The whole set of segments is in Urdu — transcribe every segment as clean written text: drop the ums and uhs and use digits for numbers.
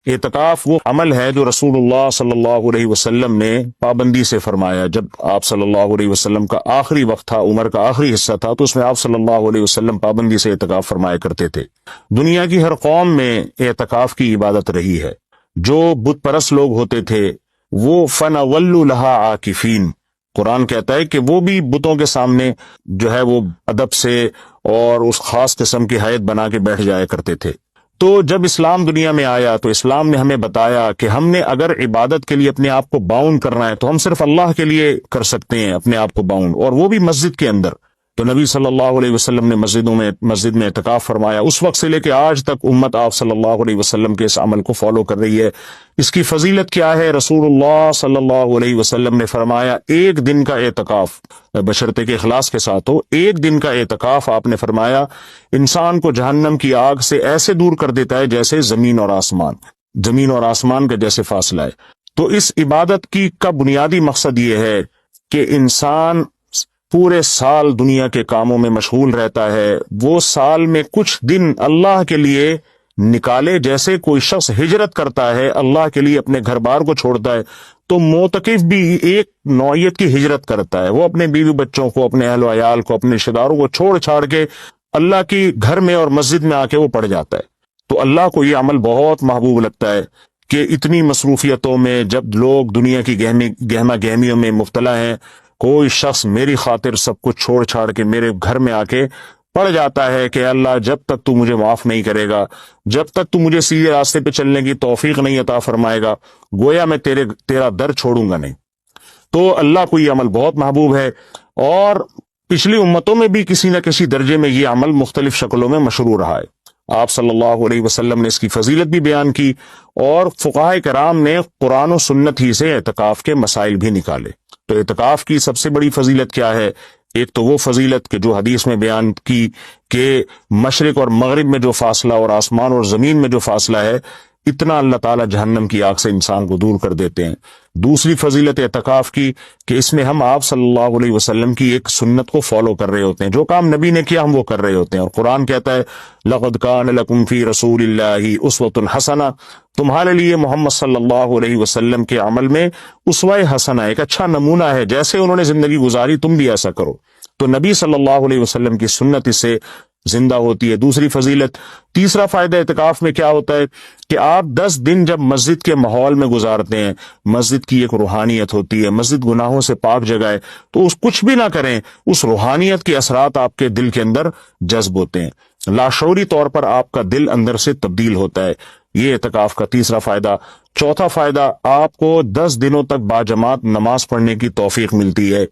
اعتکاف وہ عمل ہے جو رسول اللہ صلی اللہ علیہ وسلم نے پابندی سے فرمایا. جب آپ صلی اللہ علیہ وسلم کا آخری وقت تھا، عمر کا آخری حصہ تھا، تو اس میں آپ صلی اللہ علیہ وسلم پابندی سے اعتکاف فرمایا کرتے تھے. دنیا کی ہر قوم میں اعتکاف کی عبادت رہی ہے. جو بت پرست لوگ ہوتے تھے وہ فَنَوَلُّ لَهَا عَاكِفِينَ، قرآن کہتا ہے کہ وہ بھی بتوں کے سامنے جو ہے وہ ادب سے اور اس خاص قسم کی حیت بنا کے بیٹھ جایا کرتے تھے. تو جب اسلام دنیا میں آیا تو اسلام نے ہمیں بتایا کہ ہم نے اگر عبادت کے لیے اپنے آپ کو باؤنڈ کرنا ہے تو ہم صرف اللہ کے لیے کر سکتے ہیں اپنے آپ کو باؤنڈ، اور وہ بھی مسجد کے اندر. تو نبی صلی اللہ علیہ وسلم نے مسجد میں اعتکاف فرمایا. اس وقت سے لے کے آج تک امت آپ صلی اللہ علیہ وسلم کے اس عمل کو فالو کر رہی ہے. اس کی فضیلت کیا ہے؟ رسول اللہ صلی اللہ علیہ وسلم نے فرمایا ایک دن کا اعتکاف، بشرطے کے اخلاص کے ساتھ ہو، ایک دن کا اعتکاف آپ نے فرمایا انسان کو جہنم کی آگ سے ایسے دور کر دیتا ہے جیسے زمین اور آسمان کا جیسے فاصلہ ہے. تو اس عبادت کا بنیادی مقصد یہ ہے کہ انسان پورے سال دنیا کے کاموں میں مشغول رہتا ہے، وہ سال میں کچھ دن اللہ کے لیے نکالے. جیسے کوئی شخص ہجرت کرتا ہے اللہ کے لیے، اپنے گھر بار کو چھوڑتا ہے، تو معتکف بھی ایک نوعیت کی ہجرت کرتا ہے. وہ اپنے بیوی بچوں کو، اپنے اہل و عیال کو، اپنے رشتہ داروں کو چھوڑ چھاڑ کے اللہ کی گھر میں اور مسجد میں آ کے وہ پڑ جاتا ہے. تو اللہ کو یہ عمل بہت محبوب لگتا ہے کہ اتنی مصروفیتوں میں جب لوگ دنیا کی گہما گہمیوں میں مبتلا ہیں، کوئی شخص میری خاطر سب کچھ چھوڑ چھاڑ کے میرے گھر میں آ کے پڑ جاتا ہے کہ اللہ جب تک تو مجھے معاف نہیں کرے گا، جب تک تو مجھے سیدھے راستے پہ چلنے کی توفیق نہیں عطا فرمائے گا، گویا میں تیرا در چھوڑوں گا نہیں. تو اللہ کو یہ عمل بہت محبوب ہے، اور پچھلی امتوں میں بھی کسی نہ کسی درجے میں یہ عمل مختلف شکلوں میں مشروع رہا ہے. آپ صلی اللہ علیہ وسلم نے اس کی فضیلت بھی بیان کی، اور فقہائے کرام نے قرآن و سنت ہی سے اعتکاف کے مسائل بھی نکالے. تو اعتکاف کی سب سے بڑی فضیلت کیا ہے؟ ایک تو وہ فضیلت کہ جو حدیث میں بیان کی کہ مشرق اور مغرب میں جو فاصلہ اور آسمان اور زمین میں جو فاصلہ ہے، اتنا اللہ تعالیٰ جہنم کی آگ سے انسان کو دور کر دیتے ہیں. دوسری فضیلت اعتکاف کی کہ اس میں ہم آپ صلی اللہ علیہ وسلم کی ایک سنت کو فالو کر رہے ہوتے ہیں. جو کام نبی نے کیا ہم وہ کر رہے ہوتے ہیں. اور قرآن کہتا ہے لَقَدْ كَانَ لَكُمْ فِي رَسُولِ اللَّهِ أُسْوَةٌ حَسَنَةٌ، تمہارے لیے محمد صلی اللہ علیہ وسلم کے عمل میں اسوہ حسنہ، ایک اچھا نمونہ ہے. جیسے انہوں نے زندگی گزاری تم بھی ایسا کرو. تو نبی صلی اللہ علیہ وسلم کی سنت اس سے زندہ ہوتی ہے. دوسری فضیلت، تیسرا فائدہ اعتکاف میں کیا ہوتا ہے کہ آپ 10 دن جب مسجد کے ماحول میں گزارتے ہیں، مسجد کی ایک روحانیت ہوتی ہے، مسجد گناہوں سے پاک جگہ ہے، تو اس کچھ بھی نہ کریں، اس روحانیت کے اثرات آپ کے دل کے اندر جذب ہوتے ہیں، لاشعوری طور پر آپ کا دل اندر سے تبدیل ہوتا ہے. یہ اعتکاف کا تیسرا فائدہ. چوتھا فائدہ، آپ کو 10 دنوں تک باجماعت نماز پڑھنے کی توفیق ملتی ہے،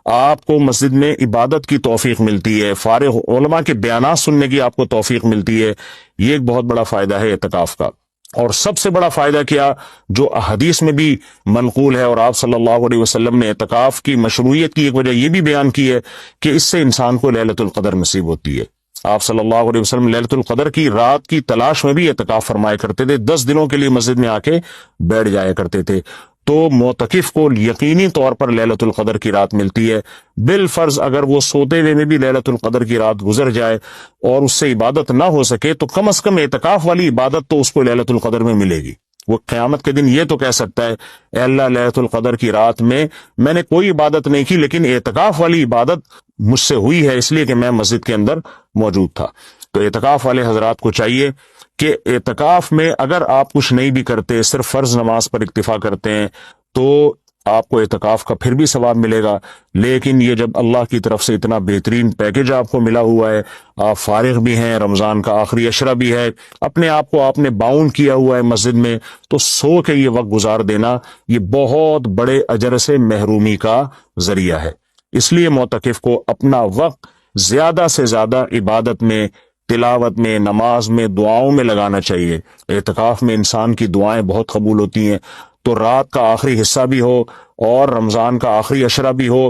آپ کو مسجد میں عبادت کی توفیق ملتی ہے، فارغ علماء کے بیانات سننے کی آپ کو توفیق ملتی ہے. یہ ایک بہت بڑا فائدہ ہے اعتکاف کا. اور سب سے بڑا فائدہ کیا، جو حدیث میں بھی منقول ہے، اور آپ صلی اللہ علیہ وسلم نے اعتکاف کی مشروعیت کی ایک وجہ یہ بھی بیان کی ہے کہ اس سے انسان کو لیلۃ القدر نصیب ہوتی ہے. آپ صلی اللہ علیہ وسلم لیلۃ القدر کی رات کی تلاش میں بھی اعتکاف فرمایا کرتے تھے. 10 دنوں کے لیے مسجد میں آ کے بیٹھ جایا کرتے تھے. تو معتکف کو یقینی طور پر لیلۃ القدر کی رات ملتی ہے. بالفرض اگر وہ سوتے ہوئے میں بھی لیلۃ القدر کی رات گزر جائے اور اس سے عبادت نہ ہو سکے، تو کم از کم اعتکاف والی عبادت تو اس کو لیلۃ القدر میں ملے گی. وہ قیامت کے دن یہ تو کہہ سکتا ہے اے اللہ لیلۃ القدر کی رات میں نے کوئی عبادت نہیں کی، لیکن اعتکاف والی عبادت مجھ سے ہوئی ہے، اس لیے کہ میں مسجد کے اندر موجود تھا. تو اعتکاف والے حضرات کو چاہیے کہ اعتکاف میں اگر آپ کچھ نہیں بھی کرتے، صرف فرض نماز پر اکتفا کرتے ہیں، تو آپ کو اعتکاف کا پھر بھی ثواب ملے گا. لیکن یہ جب اللہ کی طرف سے اتنا بہترین پیکج آپ کو ملا ہوا ہے، آپ فارغ بھی ہیں، رمضان کا آخری عشرہ بھی ہے، اپنے آپ کو آپ نے باؤنڈ کیا ہوا ہے مسجد میں، تو سو کے یہ وقت گزار دینا یہ بہت بڑے اجر سے محرومی کا ذریعہ ہے. اس لیے معتکف کو اپنا وقت زیادہ سے زیادہ عبادت میں، تلاوت میں، نماز میں، دعاؤں میں لگانا چاہیے. اعتکاف میں انسان کی دعائیں بہت قبول ہوتی ہیں. تو رات کا آخری حصہ بھی ہو، اور رمضان کا آخری عشرہ بھی ہو،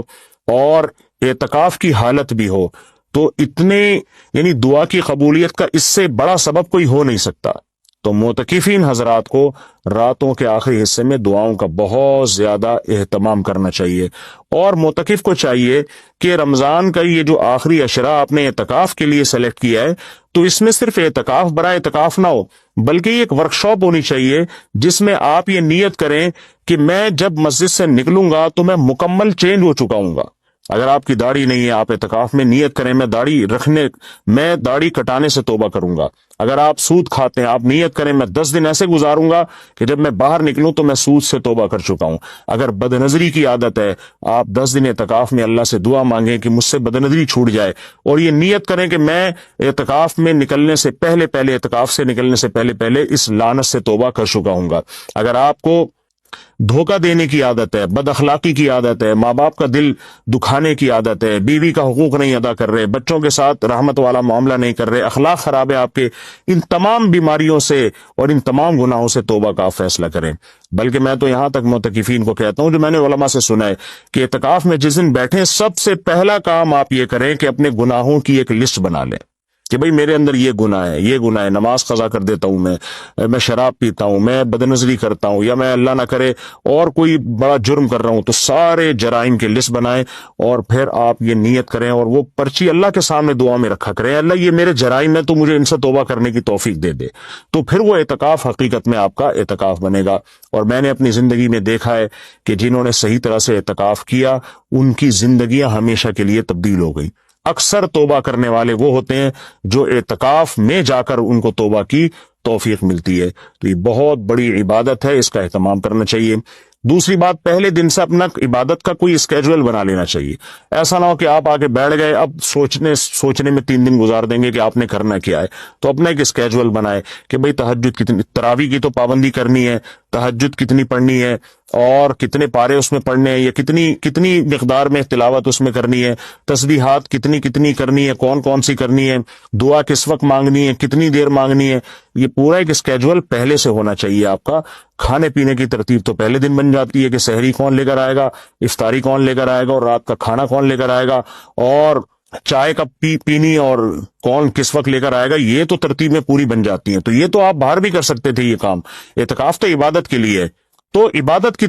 اور اعتکاف کی حالت بھی ہو، تو اتنے یعنی دعا کی قبولیت کا اس سے بڑا سبب کوئی ہو نہیں سکتا. تو معتکفین حضرات کو راتوں کے آخری حصے میں دعاؤں کا بہت زیادہ اہتمام کرنا چاہیے، اور معتکف کو چاہیے کہ رمضان کا یہ جو آخری عشرہ آپ نے اعتکاف کے لیے سلیکٹ کیا ہے، تو اس میں صرف اعتکاف برائے اعتکاف نہ ہو، بلکہ یہ ایک ورکشاپ ہونی چاہیے جس میں آپ یہ نیت کریں کہ میں جب مسجد سے نکلوں گا تو میں مکمل چینج ہو چکا ہوں گا۔ اگر آپ کی داڑھی نہیں ہے، آپ اعتکاف میں نیت کریں میں داڑھی کٹانے سے توبہ کروں گا۔ اگر آپ سود کھاتے ہیں، آپ نیت کریں میں 10 دن ایسے گزاروں گا کہ جب میں باہر نکلوں تو میں سود سے توبہ کر چکا ہوں۔ اگر بدنظری کی عادت ہے، آپ 10 دن اعتکاف میں اللہ سے دعا مانگیں کہ مجھ سے بدنظری چھوٹ جائے، اور یہ نیت کریں کہ میں اعتکاف میں نکلنے سے پہلے اعتکاف سے نکلنے سے پہلے اس لعنت سے توبہ کر چکا ہوں گا۔ اگر آپ کو دھوکہ دینے کی عادت ہے، بد اخلاقی کی عادت ہے، ماں باپ کا دل دکھانے کی عادت ہے، بیوی کا حقوق نہیں ادا کر رہے، بچوں کے ساتھ رحمت والا معاملہ نہیں کر رہے، اخلاق خراب ہے آپ کے، ان تمام بیماریوں سے اور ان تمام گناہوں سے توبہ کا فیصلہ کریں۔ بلکہ میں تو یہاں تک معتکفین کو کہتا ہوں، جو میں نے علماء سے سنا ہے، کہ اعتکاف میں جس دن بیٹھیں سب سے پہلا کام آپ یہ کریں کہ اپنے گناہوں کی ایک لسٹ بنا لیں کہ بھئی میرے اندر یہ گناہ ہے، نماز قضا کر دیتا ہوں، میں شراب پیتا ہوں، میں بدنظری کرتا ہوں، یا میں اللہ نہ کرے اور کوئی بڑا جرم کر رہا ہوں، تو سارے جرائم کی لسٹ بنائیں، اور پھر آپ یہ نیت کریں اور وہ پرچی اللہ کے سامنے دعا میں رکھا کریں، اللہ یہ میرے جرائم ہے تو مجھے ان سے توبہ کرنے کی توفیق دے دے، تو پھر وہ اعتکاف حقیقت میں آپ کا اعتکاف بنے گا۔ اور میں نے اپنی زندگی میں دیکھا ہے کہ جنہوں نے صحیح طرح سے اعتکاف کیا ان کی زندگیاں ہمیشہ کے لیے تبدیل ہو گئی۔ اکثر توبہ کرنے والے وہ ہوتے ہیں جو اعتکاف میں جا کر ان کو توبہ کی توفیق ملتی ہے۔ تو یہ بہت بڑی عبادت ہے، اس کا اہتمام کرنا چاہیے۔ دوسری بات، پہلے دن سے اپنا عبادت کا کوئی اسکیجول بنا لینا چاہیے۔ ایسا نہ ہو کہ آپ آگے بیٹھ گئے، اب سوچنے میں 3 دن گزار دیں گے کہ آپ نے کرنا کیا ہے۔ تو اپنا ایک اسکیجول بنائے کہ بھئی تہجد کتنی، تراویح کی تو پابندی کرنی ہے، تہجد کتنی پڑھنی ہے، اور کتنے پارے اس میں پڑھنے ہیں، یا کتنی مقدار میں تلاوت اس میں کرنی ہے، تسبیحات کتنی کرنی ہے، کون سی کرنی ہے، دعا کس وقت مانگنی ہے، کتنی دیر مانگنی ہے، یہ پورا ایک اسکیجول پہلے سے ہونا چاہیے آپ کا۔ کھانے پینے کی ترتیب تو پہلے دن بن جاتی ہے کہ سحری کون لے کر آئے گا، افطاری کون لے کر آئے گا، اور رات کا کھانا کون لے کر آئے گا، اور چائے کب پینی اور کون کس وقت لے کر آئے گا، یہ تو ترتیب میں پوری بن جاتی ہیں۔ تو یہ تو آپ باہر بھی کر سکتے تھے یہ کام، اعتکاف تو عبادت کے لیے ہے، تو عبادت کی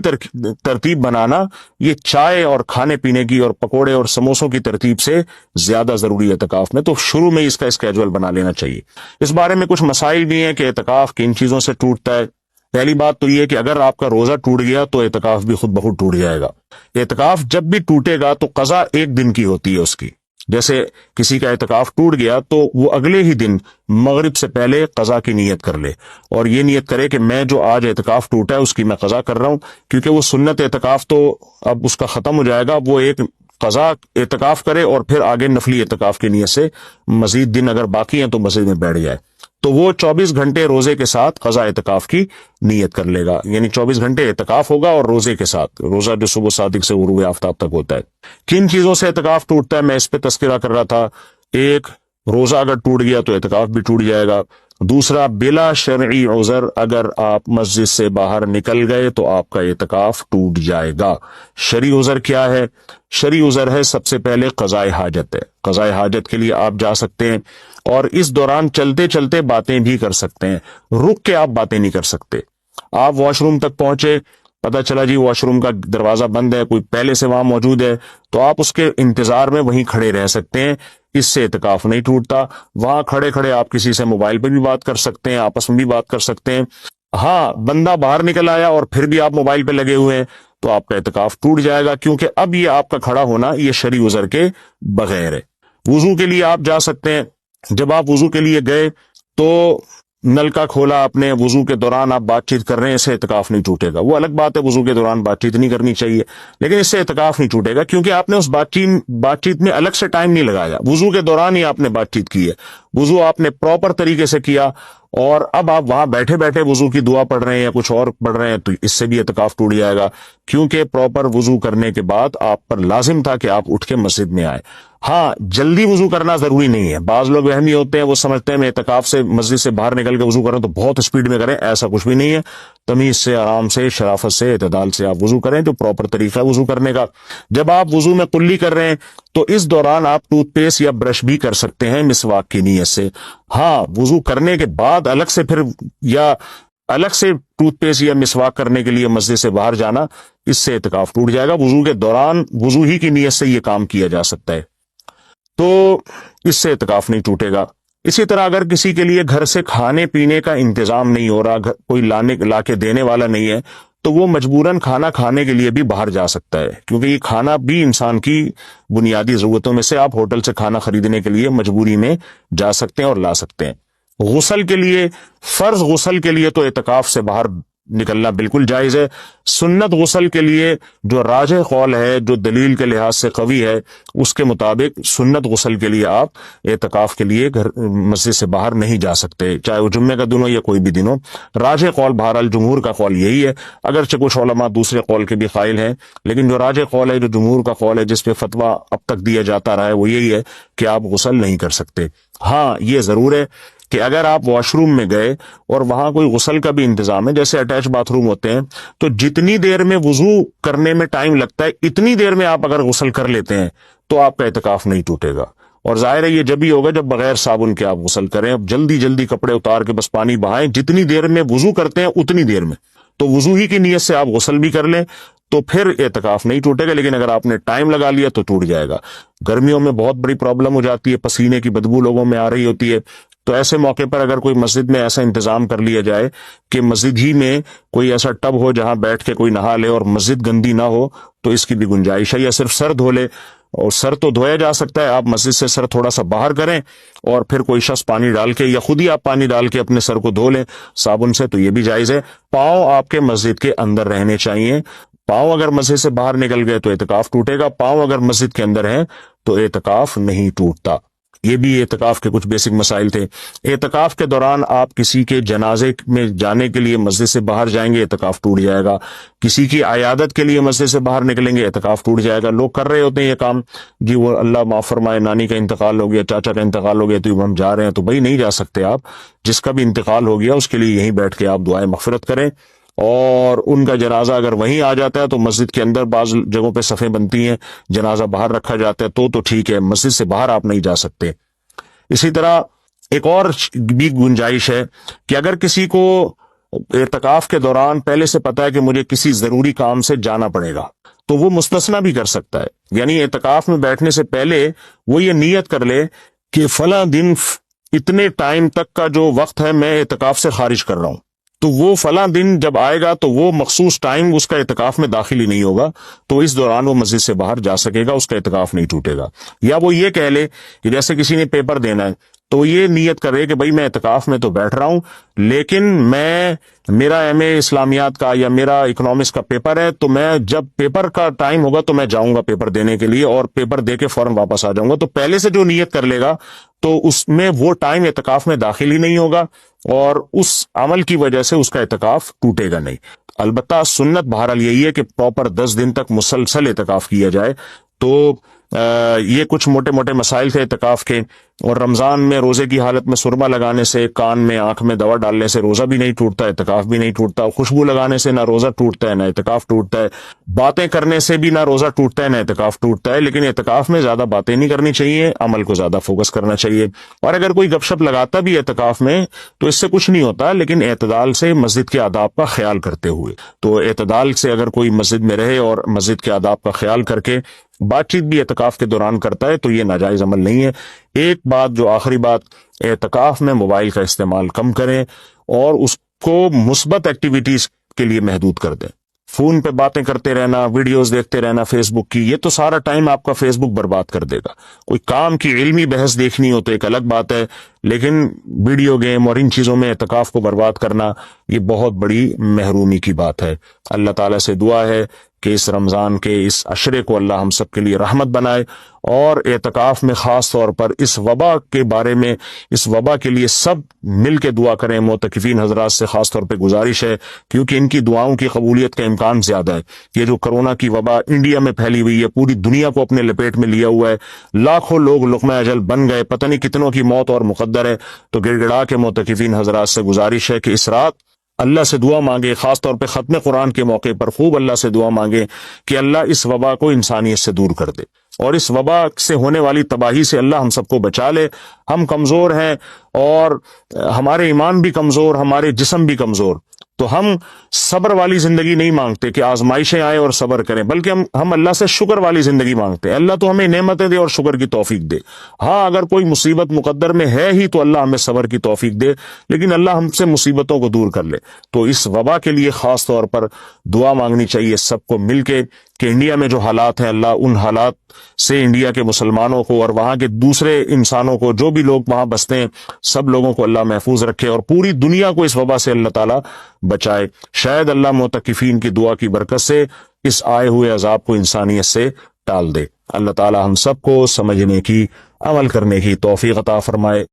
ترتیب بنانا یہ چائے اور کھانے پینے کی اور پکوڑے اور سموسوں کی ترتیب سے زیادہ ضروری ہے اعتکاف میں۔ تو شروع میں اس کا اسکیجول بنا لینا چاہیے۔ اس بارے میں کچھ مسائل بھی ہیں کہ اعتکاف کن چیزوں سے ٹوٹتا ہے۔ پہلی بات تو یہ کہ اگر آپ کا روزہ ٹوٹ گیا تو اعتکاف بھی خود بخود ٹوٹ جائے گا۔ اعتکاف جب بھی ٹوٹے گا تو قضا 1 دن کی ہوتی ہے اس کی۔ جیسے کسی کا اعتکاف ٹوٹ گیا تو وہ اگلے ہی دن مغرب سے پہلے قضا کی نیت کر لے، اور یہ نیت کرے کہ میں جو آج اعتکاف ٹوٹا ہے اس کی میں قضا کر رہا ہوں، کیونکہ وہ سنت اعتکاف تو اب اس کا ختم ہو جائے گا، وہ ایک قضا اعتکاف کرے اور پھر آگے نفلی اعتکاف کی نیت سے مزید دن اگر باقی ہیں تو مسجد میں بیٹھ جائے، تو وہ 24 گھنٹے روزے کے ساتھ قضا اعتکاف کی نیت کر لے گا، یعنی 24 گھنٹے اعتکاف ہوگا اور روزے کے ساتھ، روزہ جو صبح صادق سے غروب آفتاب تک ہوتا ہے۔ کن چیزوں سے اعتکاف ٹوٹتا ہے میں اس پہ تذکرہ کر رہا تھا۔ ایک، روزہ اگر ٹوٹ گیا تو اعتکاف بھی ٹوٹ جائے گا۔ دوسرا، بلا شرعی عذر اگر آپ مسجد سے باہر نکل گئے تو آپ کا اعتکاف ٹوٹ جائے گا۔ شرعی عذر کیا ہے؟ شرعی عذر ہے سب سے پہلے قضاء حاجت ہے۔ قضاء حاجت کے لیے آپ جا سکتے ہیں اور اس دوران چلتے چلتے باتیں بھی کر سکتے ہیں، رک کے آپ باتیں نہیں کر سکتے۔ آپ واش روم تک پہنچے، پتہ چلا جی واش روم کا دروازہ بند ہے، کوئی پہلے سے وہاں موجود ہے، تو آپ اس کے انتظار میں وہیں کھڑے رہ سکتے ہیں، اس سے اعتکاف نہیں ٹوٹتا۔ وہاں کھڑے کھڑے آپ کسی سے موبائل پہ بھی بات کر سکتے ہیں، آپس میں بھی بات کر سکتے ہیں۔ ہاں، بندہ باہر نکل آیا اور پھر بھی آپ موبائل پہ لگے ہوئے ہیں تو آپ کا اعتکاف ٹوٹ جائے گا، کیونکہ اب یہ آپ کا کھڑا ہونا یہ شرعی عذر کے بغیر ہے۔ وضو کے لیے آپ جا سکتے ہیں، جب آپ وضو کے لیے گئے تو نل کا کھولا آپ نے، وضو کے دوران آپ بات چیت کر رہے ہیں، اس سے اعتکاف نہیں ٹوٹے گا۔ وہ الگ بات ہے وضو کے دوران بات چیت نہیں کرنی چاہیے، لیکن اس سے اعتکاف نہیں ٹوٹے گا، کیونکہ آپ نے اس بات چیت میں الگ سے ٹائم نہیں لگایا، وضو کے دوران ہی آپ نے بات چیت کی ہے، وضو آپ نے پراپر طریقے سے کیا، اور اب آپ وہاں بیٹھے بیٹھے وضو کی دعا پڑھ رہے ہیں یا کچھ اور پڑھ رہے ہیں تو اس سے بھی اعتکاف ٹوٹ جائے گا، کیونکہ پراپر وضو کرنے کے بعد آپ پر لازم تھا کہ آپ اٹھ کے مسجد میں آئے۔ ہاں، جلدی وضو کرنا ضروری نہیں ہے، بعض لوگ وہمی ہوتے ہیں، وہ سمجھتے ہیں میں اعتکاف سے مسجد سے باہر نکل کے وضو کروں تو بہت سپیڈ میں کریں، ایسا کچھ بھی نہیں ہے۔ تمیز سے، آرام سے، شرافت سے، اعتدال سے آپ وضو کریں، جو پراپر طریقہ ہے وضو کرنے کا۔ جب آپ وضو میں قلی کر رہے ہیں تو اس دوران آپ ٹوتھ پیسٹ یا برش بھی کر سکتے ہیں مسواک کی نیت سے۔ ہاں، وضو کرنے کے بعد الگ سے پھر یا الگ سے ٹوتھ پیسٹ یا مسواک کرنے کے لیے مسجد سے باہر جانا، اس سے اعتکاف ٹوٹ جائے گا۔ وضو کے دوران وضو ہی کی نیت سے یہ کام کیا جا سکتا ہے، تو اس سے اعتکاف نہیں ٹوٹے گا۔ اسی طرح اگر کسی کے لیے گھر سے کھانے پینے کا انتظام نہیں ہو رہا، کوئی لا کے دینے والا نہیں ہے، تو وہ مجبوراً کھانا کھانے کے لیے بھی باہر جا سکتا ہے، کیونکہ یہ کھانا بھی انسان کی بنیادی ضرورتوں میں سے۔ آپ ہوٹل سے کھانا خریدنے کے لیے مجبوری میں جا سکتے ہیں اور لا سکتے ہیں۔ غسل کے لیے، فرض غسل کے لیے تو اعتکاف سے باہر نکلنا بالکل جائز ہے۔ سنت غسل کے لیے جو راجح قول ہے، جو دلیل کے لحاظ سے قوی ہے، اس کے مطابق سنت غسل کے لیے آپ اعتکاف کے لیے مسجد سے باہر نہیں جا سکتے، چاہے وہ جمعے کا دن ہو یا کوئی بھی دن ہو۔ راجح قول بہرحال جمہور کا قول یہی ہے، اگرچہ کچھ علماء دوسرے قول کے بھی قائل ہیں، لیکن جو راجح قول ہے، جو جمہور کا قول ہے، جس پہ فتویٰ اب تک دیا جاتا رہا ہے، وہ یہی ہے کہ آپ غسل نہیں کر سکتے۔ ہاں، یہ ضرور ہے کہ اگر آپ واش روم میں گئے اور وہاں کوئی غسل کا بھی انتظام ہے، جیسے اٹیچ باتھ روم ہوتے ہیں، تو جتنی دیر میں وضو کرنے میں ٹائم لگتا ہے، اتنی دیر میں آپ اگر غسل کر لیتے ہیں تو آپ کا اعتکاف نہیں ٹوٹے گا۔ اور ظاہر ہے یہ جب ہی ہوگا جب بغیر صابن کے آپ غسل کریں۔ اب جلدی جلدی کپڑے اتار کے بس پانی بہائیں، جتنی دیر میں وضو کرتے ہیں اتنی دیر میں، تو وضو ہی کی نیت سے آپ غسل بھی کر لیں تو پھر اعتکاف نہیں ٹوٹے گا، لیکن اگر آپ نے ٹائم لگا لیا تو ٹوٹ جائے گا۔ گرمیوں میں بہت بڑی پرابلم ہو جاتی ہے، پسینے کی بدبو لوگوں میں آ رہی ہوتی ہے، تو ایسے موقع پر اگر کوئی مسجد میں ایسا انتظام کر لیا جائے کہ مسجد ہی میں کوئی ایسا ٹب ہو جہاں بیٹھ کے کوئی نہا لے اور مسجد گندی نہ ہو، تو اس کی بھی گنجائش ہے۔ یا صرف سر دھو لے، اور سر تو دھویا جا سکتا ہے، آپ مسجد سے سر تھوڑا سا باہر کریں اور پھر کوئی شخص پانی ڈال کے یا خود ہی آپ پانی ڈال کے اپنے سر کو دھو لیں صابن سے، تو یہ بھی جائز ہے۔ پاؤں آپ کے مسجد کے اندر رہنے چاہیے۔ پاؤں اگر مسجد سے باہر نکل گئے تو اعتکاف ٹوٹے گا، پاؤں اگر مسجد کے اندر ہیں تو اعتکاف نہیں ٹوٹتا۔ یہ بھی اعتکاف کے کچھ بیسک مسائل تھے۔ اعتکاف کے دوران آپ کسی کے جنازے میں جانے کے لیے مسجد سے باہر جائیں گے، اعتکاف ٹوٹ جائے گا۔ کسی کی عیادت کے لیے مسجد سے باہر نکلیں گے، اعتکاف ٹوٹ جائے گا۔ لوگ کر رہے ہوتے ہیں یہ کام، جی وہ اللہ معاف فرمائے نانی کا انتقال ہو گیا، چاچا کا انتقال ہو گیا، تو ہم جا رہے ہیں، تو بھائی نہیں جا سکتے آپ۔ جس کا بھی انتقال ہو گیا اس کے لیے یہیں بیٹھ کے آپ دعائیں مغفرت کریں، اور ان کا جنازہ اگر وہیں آ جاتا ہے تو مسجد کے اندر بعض جگہوں پہ صفیں بنتی ہیں، جنازہ باہر رکھا جاتا ہے تو ٹھیک ہے، مسجد سے باہر آپ نہیں جا سکتے۔ اسی طرح ایک اور بھی گنجائش ہے کہ اگر کسی کو اعتکاف کے دوران پہلے سے پتا ہے کہ مجھے کسی ضروری کام سے جانا پڑے گا، تو وہ مستثنا بھی کر سکتا ہے۔ یعنی اعتکاف میں بیٹھنے سے پہلے وہ یہ نیت کر لے کہ فلاں دن اتنے ٹائم تک کا جو وقت ہے میں اعتکاف سے خارج کر رہا ہوں، تو وہ فلاں دن جب آئے گا تو وہ مخصوص ٹائم اس کا اعتکاف میں داخل ہی نہیں ہوگا، تو اس دوران وہ مسجد سے باہر جا سکے گا، اس کا اعتکاف نہیں ٹوٹے گا۔ یا وہ یہ کہہ لے کہ جیسے کسی نے پیپر دینا ہے تو یہ نیت کرے کہ بھائی میں اعتکاف میں تو بیٹھ رہا ہوں، لیکن میرا ایم اے اسلامیات کا یا میرا اکنامکس کا پیپر ہے، تو میں جب پیپر کا ٹائم ہوگا تو میں جاؤں گا پیپر دینے کے لیے، اور پیپر دے کے فوراً واپس آ جاؤں گا۔ تو پہلے سے جو نیت کر لے گا تو اس میں وہ ٹائم اعتکاف میں داخل ہی نہیں ہوگا، اور اس عمل کی وجہ سے اس کا اعتکاف ٹوٹے گا نہیں۔ البتہ سنت بہرحال یہی ہے کہ پراپر 10 دن تک مسلسل اعتکاف کیا جائے۔ تو یہ کچھ موٹے موٹے مسائل تھے اعتکاف کے۔ اور رمضان میں روزے کی حالت میں سرما لگانے سے، کان میں آنکھ میں دوا ڈالنے سے روزہ بھی نہیں ٹوٹتا، اعتکاف بھی نہیں ٹوٹتا۔ خوشبو لگانے سے نہ روزہ ٹوٹتا ہے نہ اعتکاف ٹوٹتا ہے۔ باتیں کرنے سے بھی نہ روزہ ٹوٹتا ہے نہ اعتکاف ٹوٹتا ہے، لیکن اعتکاف میں زیادہ باتیں نہیں کرنی چاہیے، عمل کو زیادہ فوکس کرنا چاہیے۔ اور اگر کوئی گپ شپ لگاتا بھی اعتکاف میں تو اس سے کچھ نہیں ہوتا، لیکن اعتدال سے مسجد کے آداب کا خیال کرتے ہوئے۔ تو اعتدال سے اگر کوئی مسجد میں رہے اور مسجد کے آداب کا خیال کر کے بات چیت بھی اعتکاف کے دوران کرتا ہے تو یہ ناجائز عمل نہیں ہے۔ ایک بات، جو آخری بات، اعتکاف میں موبائل کا استعمال کم کریں اور اس کو مثبت ایکٹیویٹیز کے لیے محدود کر دیں۔ فون پہ باتیں کرتے رہنا، ویڈیوز دیکھتے رہنا فیس بک کی، یہ تو سارا ٹائم آپ کا فیس بک برباد کر دے گا۔ کوئی کام کی علمی بحث دیکھنی ہو تو ایک الگ بات ہے، لیکن ویڈیو گیم اور ان چیزوں میں اعتکاف کو برباد کرنا یہ بہت بڑی محرومی کی بات ہے۔ اللہ تعالیٰ سے دعا ہے کہ اس رمضان کے اس عشرے کو اللہ ہم سب کے لیے رحمت بنائے، اور اعتکاف میں خاص طور پر اس وبا کے بارے میں، اس وبا کے لیے سب مل کے دعا کریں۔ معتکفین حضرات سے خاص طور پہ گزارش ہے، کیونکہ ان کی دعاؤں کی قبولیت کا امکان زیادہ ہے۔ یہ جو کرونا کی وبا انڈیا میں پھیلی ہوئی ہے، پوری دنیا کو اپنے لپیٹ میں لیا ہوا ہے، لاکھوں لوگ لقمہ اجل بن گئے، پتہ نہیں کتنوں کی موت اور مقدر ہے۔ تو گڑ گڑا کے معتکفین حضرات سے گزارش ہے کہ اس رات اللہ سے دعا مانگے، خاص طور پہ ختم قرآن کے موقع پر خوب اللہ سے دعا مانگے کہ اللہ اس وبا کو انسانیت سے دور کر دے، اور اس وبا سے ہونے والی تباہی سے اللہ ہم سب کو بچا لے۔ ہم کمزور ہیں، اور ہمارے ایمان بھی کمزور، ہمارے جسم بھی کمزور، تو ہم صبر والی زندگی نہیں مانگتے کہ آزمائشیں آئے اور صبر کریں، بلکہ ہم اللہ سے شکر والی زندگی مانگتے ہیں۔ اللہ تو ہمیں نعمتیں دے اور شکر کی توفیق دے۔ ہاں اگر کوئی مصیبت مقدر میں ہے ہی تو اللہ ہمیں صبر کی توفیق دے، لیکن اللہ ہم سے مصیبتوں کو دور کر لے۔ تو اس وبا کے لیے خاص طور پر دعا مانگنی چاہیے سب کو مل کے کہ انڈیا میں جو حالات ہیں، اللہ ان حالات سے انڈیا کے مسلمانوں کو اور وہاں کے دوسرے انسانوں کو، جو بھی لوگ وہاں بستے ہیں، سب لوگوں کو اللہ محفوظ رکھے، اور پوری دنیا کو اس وبا سے اللہ تعالیٰ بچائے۔ شاید اللہ معتکفین کی دعا کی برکت سے اس آئے ہوئے عذاب کو انسانیت سے ٹال دے۔ اللہ تعالیٰ ہم سب کو سمجھنے کی، عمل کرنے کی توفیق عطا فرمائے۔